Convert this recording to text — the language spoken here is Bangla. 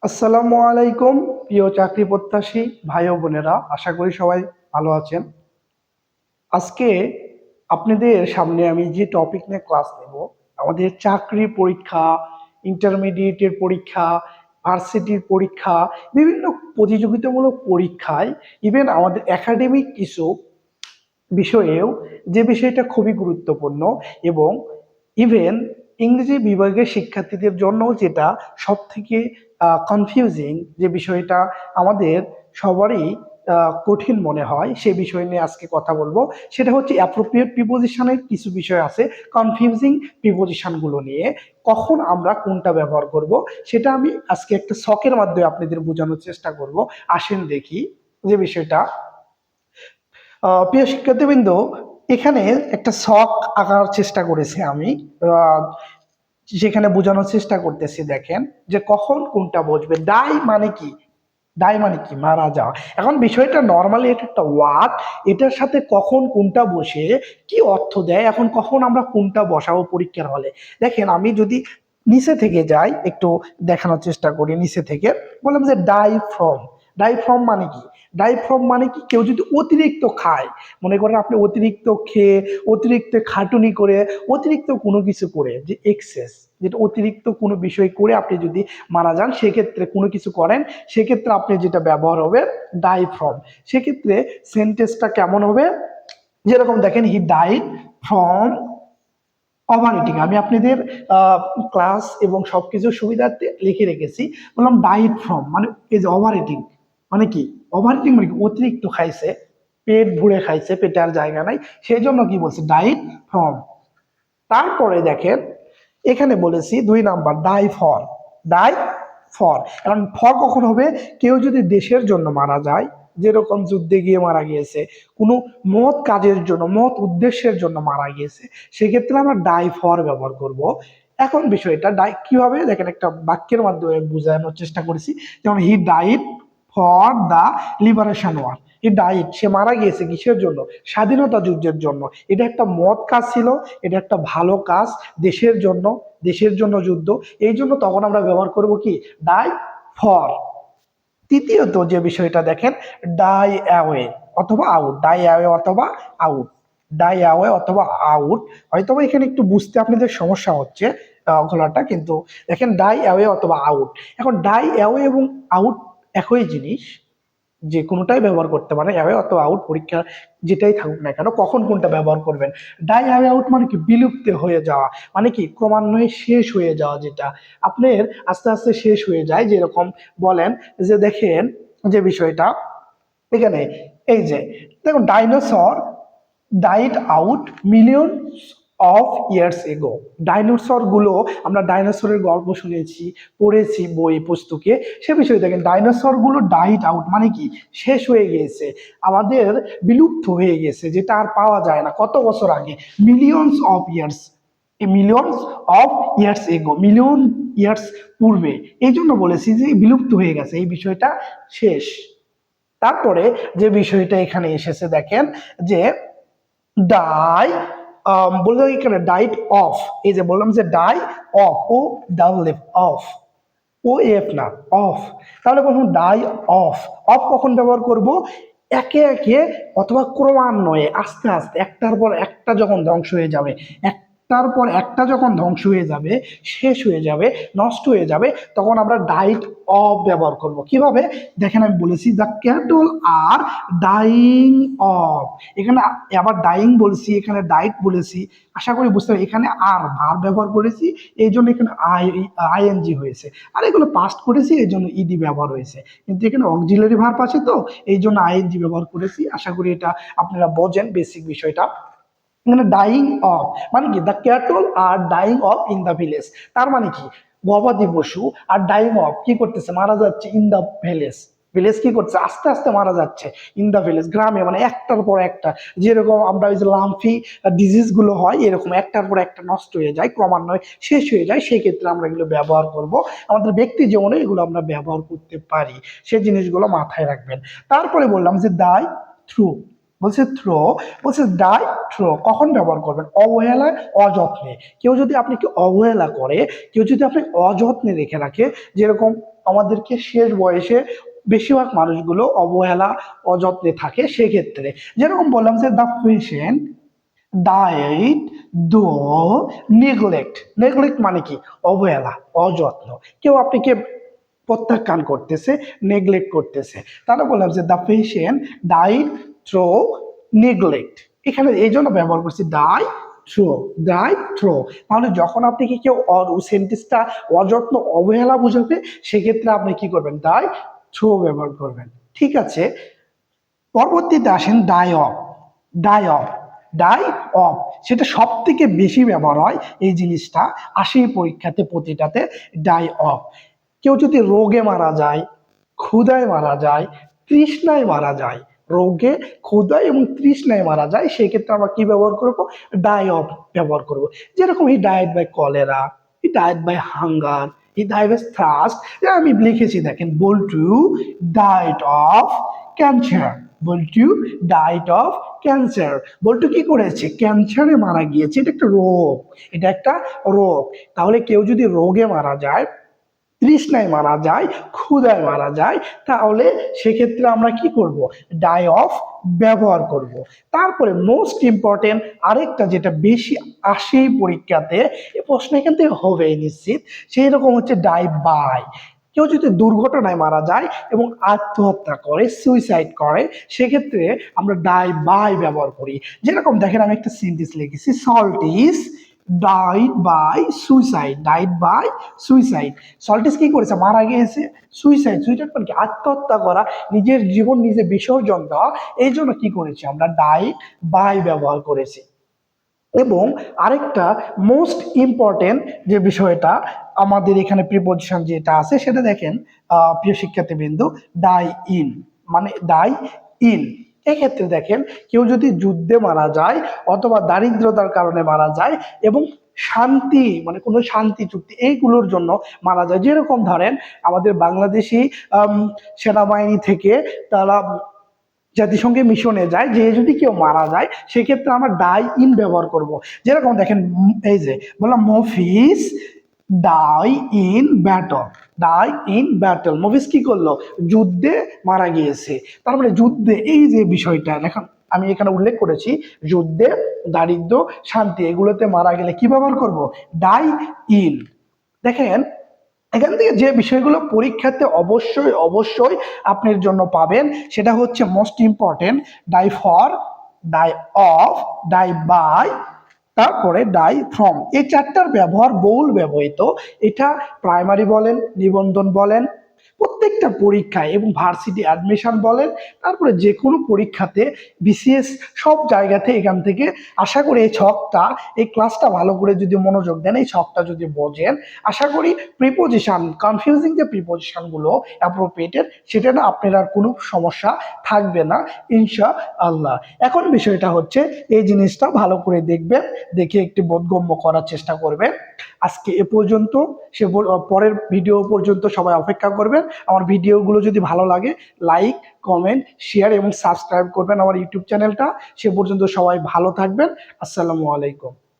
আসসালামু আলাইকুম প্রিয় চাকরি প্রত্যাশী ভাই ও বোনেরা, আশা করি সবাই ভালো আছেন। আজকে আপনাদের সামনে আমি যে টপিক নিয়ে ক্লাস নেব, আমাদের চাকরি পরীক্ষা, ইন্টারমিডিয়েটের পরীক্ষা, ভার্সিটির পরীক্ষা, বিভিন্ন প্রতিযোগিতামূলক পরীক্ষায়, ইভেন আমাদের একাডেমিক কিছু বিষয়েও যে বিষয়টা খুবই গুরুত্বপূর্ণ, এবং ইভেন ইংরেজি বিভাগের শিক্ষার্থীদের জন্য যেটা সব থেকে কনফিউজিং, যে বিষয়টা আমাদের সবারই কঠিন মনে হয়, সে বিষয় নিয়ে আজকে কথা বলবো। সেটা হচ্ছে অ্যাপ্রোপ্রিয়েট প্রিপোজিশনের কিছু বিষয় আছে, কনফিউজিং প্রিপোজিশনগুলো নিয়ে কখন আমরা কোনটা ব্যবহার করব, সেটা আমি আজকে একটা ছকের মাধ্যমে আপনাদের বোঝানোর চেষ্টা করব। আসেন দেখি যে বিষয়টা। প্রিয় শিক্ষার্থীবৃন্দ, এখানে একটা ছক আঁকার চেষ্টা করেছি আমি, আহ, যেখানে বোঝানোর চেষ্টা করতেছি। দেখেন যে কখন কোনটা বসবে। ডাই মানে কি? ডাই মানে কি? মারা যাওয়া। এখন বিষয়টা নর্মালি এটা একটা ওয়ার্ড, এটার সাথে কখন কোনটা বসে কি অর্থ দেয়, এখন কখন আমরা কোনটা বসাবো পরীক্ষার হলে। দেখেন, আমি যদি নিচে থেকে যাই, একটু দেখানোর চেষ্টা করি। নিচে থেকে বললাম যে ডাই ফ্রম। ডাই ফ্রম মানে কি? ডাই ফ্রম মানে কি? কেউ যদি অতিরিক্ত খায়, মনে করেন আপনি অতিরিক্ত খেয়ে, অতিরিক্ত খাটুনি করে, অতিরিক্ত কোনো কিছু করে, যে এক্সেস, যেটা অতিরিক্ত কোনো বিষয় করে আপনি যদি মারা যান, সেক্ষেত্রে কোনো কিছু করেন, সেক্ষেত্রে আপনি যেটা ব্যবহার হবে ডাই ফ্রম। সেক্ষেত্রে সেন্টেন্সটা কেমন হবে? যেরকম দেখেন, he died from over eating. আমি আপনাদের ক্লাস এবং সবকিছু সুবিধার্থে লিখে রেখেছি। বললাম ডাইট ফ্রম মানে এই যে ওভার ইটিং মানে কি? ওভার ইটিং মানে কি? অতিরিক্ত খাইছে, পেট ভরে খাইছে, পেটে আর জায়গা নাই, সেই জন্য কি বলছে? ডাইট ফ্রম। তারপরে দেখেন, এখানে বলেছি 2 number, die for. Die for. এখন ফর কখন হবে? কেউ যদি দেশের জন্য মারা যায়, যেরকম যুদ্ধে গিয়ে মারা গিয়েছে, কোনো মহৎ কাজের জন্য, মহৎ উদ্দেশ্যের জন্য মারা গিয়েছে, সেক্ষেত্রে আমরা ডাই ফর ব্যবহার করব। এখন বিষয়টা ডাই কিভাবে, দেখেন একটা বাক্যের মাধ্যমে বোঝানোর চেষ্টা করেছি। যেমন he died for the liberation war. He died, সে মারা গিয়েছে কিসের জন্য? স্বাধীনতা যুদ্ধের জন্য। এটা একটা মহৎ কাজ ছিল, এটা একটা ভালো কাজ, দেশের জন্য, দেশের জন্য যুদ্ধ। এই জন্য তখন আমরা ব্যবহার করব কি? Die for. তৃতীয়ত যে বিষয়টা দেখেন, ডাই অ্যাওয়ে অথবা আউট। ডাই অ্যাওয়ে অথবা আউট। ডাই অ্যাওয়ে অথবা আউট। হয়তো এখানে একটু বুঝতে আপনাদের সমস্যা হচ্ছে গলাটা, কিন্তু দেখেন ডাই অ্যাওয়ে অথবা আউট। এখন ডাই অ্যাওয়ে এবং আউট একই জিনিস, যে কোনোটাই ব্যবহার করতে পারে, অ্যাওয়ে অথবা আউট, পরীক্ষা যেটাই থাকুক না কেন, কখন কোনটা ব্যবহার করবেন। ডাই অ্যাওয়ে আউট মানে কি? বিলুপ্ত হয়ে যাওয়া, মানে কি? ক্রমান্বয়ে শেষ হয়ে যাওয়া, যেটা আপনার আস্তে আস্তে শেষ হয়ে যায়। যেরকম বলেন যে, দেখেন যে বিষয়টা এখানে, এই যে দেখুন, dinosaur died out millions of years ago. Dinosaur গুলো, আমরা ডাইনোসরের গল্প শুনেছি, পড়েছি বই পুস্তকে, সে বিষয়ে দেখেন ডাইনোসর গুলো ডাইড আউট মানে কি? শেষ হয়ে গিয়েছে, আমাদের বিলুপ্ত হয়ে গেছে, যেটা আর পাওয়া যায় না। কত বছর আগে? Millions of years, millions of years ago, million years পূর্বে। এই জন্য বলেছি যে বিলুপ্ত হয়ে গেছে, এই বিষয়টা শেষ। তারপরে যে বিষয়টা এখানে এসেছে দেখেন, যে ডাই, বললাম এখানে ডাইট অফ। এই যে বললাম যে die of, O double F, of, O F না, অফ। তাহলে বলুন ডাই অফ। অফ কখন ব্যবহার করব? একে একে অথবা ক্রমান্বয়ে, আস্তে আস্তে, একটার পর একটা যখন ধ্বংস হয়ে যাবে, একটার পর একটা যখন ধ্বংস হয়ে যাবে, শেষ হয়ে যাবে, নষ্ট হয়ে যাবে, তখন আমরা ডাইট অফ ব্যবহার করব। কিভাবে? দেখেন, আমি বলেছি the cattle R dyeing of. এখানে আবার ডাইং বলেছি, এখানে ডাইট বলেছি। আশা করি বুঝতে পারি, এখানে আর ভার ব্যবহার করেছি, এই জন্য এখানে আইএনজি হয়েছে। আর এগুলো পাস্ট করেছি, এই জন্য ইডি ব্যবহার হয়েছে। কিন্তু এখানে অক্সিলারি ভার্ব আছে, তো এই জন্য আইএনজি ব্যবহার করেছি। আশা করি এটা আপনারা বোঝেন বেসিক বিষয়টা। এখানে ডাইং অফ মানে কি? The cattle R dyeing of in the village. তার মানে কি? গবাদি পশু আর ডাইং অফ কি করতেছে? মারা যাচ্ছে ইন দ্য ভিলেজ। ভিলেজ কি করছে? আস্তে আস্তে মারা যাচ্ছে ইন দ্য ভিলেজ, গ্রামে, মানে একটার পর একটা। যেরকম আমরা ওই যে লাম্ফি ডিজিজ গুলো হয়, এরকম একটার পর একটা নষ্ট হয়ে যায়, ক্রমান্বয়ে শেষ হয়ে যায়, সেই ক্ষেত্রে আমরা এগুলো ব্যবহার করব। আমাদের ব্যক্তি জীবনে এগুলো আমরা ব্যবহার করতে পারি, সেই জিনিসগুলো মাথায় রাখবেন। তারপরে বললাম যে দাই থ্রু। বলছে থ্রো, বলছে ডাই থ্রো কখন ব্যবহার করবেন? অবহেলায়, অযত্নে। কেউ যদি আপনাকে অবহেলা করে, কেউ যদি আপনি অযত্নে রেখে রাখে, যেরকম আমাদেরকে শেষ বয়সে বেশিরভাগ মানুষগুলো অবহেলা, অযত্নে থাকে, সেক্ষেত্রে যেরকম বললাম যে দ্য পেশেন্ট ডায়েট দো নেগলেক্ট। নেগলেক্ট মানে কি? অবহেলা, অযত্ন। কেউ আপনাকে প্রত্যাখ্যান করতেছে, নেগলেক্ট করতেছে, তারা বললাম যে the patient died through neglect. এখানে এই জন্য ব্যবহার করছি ডাই থ্রো, ডাই থ্রো। তাহলে যখন আপনাকে কেউ সেন্টেন্সটা অযত্ন, অবহেলা বুঝাবে, সেক্ষেত্রে আপনি কি করবেন? ডাই থ্রো ব্যবহার করবেন। ঠিক আছে, পরবর্তীতে আসেন die of. Die of, die of, সেটা সব থেকে বেশি ব্যবহার হয় এই জিনিসটা, আসে পরীক্ষাতে প্রতিটাতে। ডাই অফ, কেউ যদি রোগে মারা যায়, ক্ষুধায় মারা যায়, তৃষ্ণায় মারা যায়, রোগে, ক্ষুধায় এবং তৃষ্ণায় মারা যায়, সেক্ষেত্রে আমরা কি ব্যবহার করব? ডাই অফ ব্যবহার করব। যেরকম he died by cholera, he died by hunger, he died by thrust. আমি লিখেছি দেখেন, Boltu died of cancer, Boltu died of cancer. Boltu কি করেছে? ক্যান্সারে মারা গিয়েছে। এটা একটা রোগ, এটা একটা রোগ। তাহলে কেউ যদি রোগে মারা যায়, তৃষ্ণায় মারা যায়, ক্ষুধায় মারা যায়, তাহলে সেক্ষেত্রে আমরা কি করব? ডাই অফ ব্যবহার করব। তারপরে মোস্ট ইম্পর্টেন্ট আরেকটা, যেটা বেশি আসেই পরীক্ষাতে, এই প্রশ্ন এখান থেকে হবে নিশ্চিত, সেই রকম হচ্ছে ডাই বাই। কেউ যদি দুর্ঘটনায় মারা যায় এবং আত্মহত্যা করে, সুইসাইড করে, সেক্ষেত্রে আমরা ডাই বাই ব্যবহার করি। যেরকম দেখেন, আমি একটা সেন্টেন্স লিখেছি, সল্টিস died by suicide, died by suicide. সল্টিস কি করেছে? মারা গিয়েছে। সুইসাইড, সুইসাইড মানে কি? আত্মহত্যা করা, নিজের জীবন নিজে বিসর্জন দেওয়া। এই জন্য কি করেছি? আমরা ডাইড বাই ব্যবহার করেছি। এবং আরেকটা মোস্ট ইম্পর্টেন্ট যে বিষয়টা আমাদের এখানে প্রিপোজিশন যেটা আছে, সেটা দেখেন, প্রিয় শিক্ষার্থীবৃন্দু, ডাই ইন, মানে ডাই ইন। এক্ষেত্রে দেখেন, কেউ যদি যুদ্ধে মারা যায় অথবা দারিদ্রতার কারণে মারা যায় এবং শান্তি, মানে কোনো শান্তি চুক্তি এইগুলোর জন্য মারা যায়, যেরকম ধরেন আমাদের বাংলাদেশি সেনাবাহিনী থেকে তারা জাতিসংঘে মিশনে যায়, যে যদি কেউ মারা যায়, সেক্ষেত্রে আমরা ডাই ইন ব্যবহার করব। যেরকম দেখেন, এই যে বললাম, মফিস die in battle, die in battle. মফিস কি করলো? যুদ্ধে মারা গিয়েছে। তার মানে যুদ্ধে, এই যে বিষয়টা এখন আমি এখানে উল্লেখ করেছি, যুদ্ধে, দারিদ্র, শান্তি, এগুলোতে মারা গেলে কি ব্যবহার করব? Die in. দেখেন, এখান থেকে যে বিষয়গুলো পরীক্ষাতে অবশ্যই অবশ্যই আপনার জন্য পাবেন, সেটা হচ্ছে most important die for, die of, die by, তারপরে ডাই ফ্রম। এই চারটার ব্যবহার বহুল ব্যবহৃত। এটা প্রাইমারি বলেন, নিবন্ধন বলেন, প্রত্যেকটা পরীক্ষায়, এবং ভার্সিটি অ্যাডমিশন বলেন, তারপরে যে কোনো পরীক্ষাতে, বিসিএস, সব জায়গাতে এখান থেকে আশা করি এই ছকটা, এই ক্লাসটা ভালো করে যদি মনোযোগ দেন, এই ছকটা যদি বোঝেন, আশা করি প্রিপোজিশন, কনফিউজিং যে প্রিপোজিশনগুলো অ্যাপ্রোপ্রিয়েটেড, সেটা না আপনার আর কোনো সমস্যা থাকবে না, ইনশাআল্লাহ। এখন বিষয়টা হচ্ছে, এই জিনিসটা ভালো করে দেখবেন, দেখে একটি বোধগম্য করার চেষ্টা করবেন। আজকে এ পর্যন্ত, পরের ভিডিও পর্যন্ত সবাই অপেক্ষা করবেন। আমার ভিডিওগুলো যদি ভালো লাগে, লাইক, কমেন্ট, শেয়ার এবং সাবস্ক্রাইব করবেন আমার ইউটিউব চ্যানেলটা। সে পর্যন্ত সবাই ভালো থাকবেন। আসসালামু আলাইকুম।